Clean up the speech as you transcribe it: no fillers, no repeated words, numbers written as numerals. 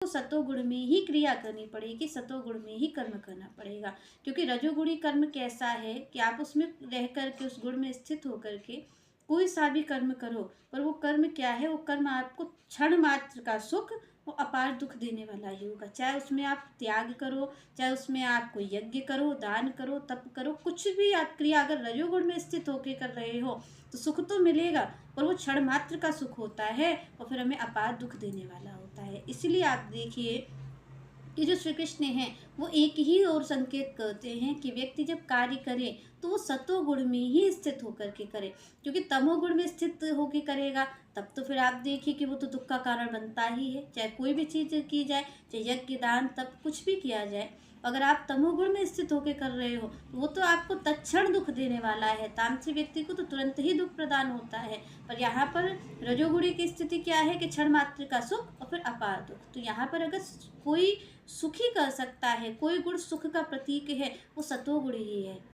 सतोगुण में ही क्रिया करनी पड़ेगी, सतोगुण में ही कर्म करना पड़ेगा। क्योंकि रजोगुणी कर्म कैसा है कि आप उसमें रह कर के, उस गुण में स्थित होकर के कोई सा भी कर्म करो, पर वो कर्म क्या है, वो कर्म आपको क्षण मात्र का सुख, वो अपार दुख देने वाला ही होगा। चाहे उसमें आप त्याग करो, चाहे उसमें आप कोई यज्ञ करो, दान करो, तप करो, कुछ भी आप क्रिया अगर रजोगुण में स्थित होके कर रहे हो तो सुख तो मिलेगा, पर वो क्षण मात्र का सुख होता है और फिर हमें अपार दुख देने वाला होता है। इसलिए आप देखिए कि जो श्री कृष्ण हैं वो एक ही और संकेत करते हैं कि व्यक्ति जब कार्य करे तो वो सतोगुण में ही स्थित होकर के करे। क्योंकि तमोगुण में स्थित होकर करेगा तब तो फिर आप देखिए कि वो तो दुख का कारण बनता ही है। चाहे कोई भी चीज़ की जाए, चाहे यज्ञ दान तप कुछ भी किया जाए, अगर आप तमोगुण में स्थित होकर कर रहे हो तो वो तो आपको तत्क्षण दुख देने वाला है। तामसी व्यक्ति को तो तुरंत ही दुख प्रदान होता है, पर यहाँ पर रजोगुणी की स्थिति क्या है कि क्षण मात्र का सुख और फिर अपार दुख। तो यहाँ पर अगर कोई सुखी कर सकता है, कोई गुण सुख का प्रतीक है, वो सतोगुण ही है।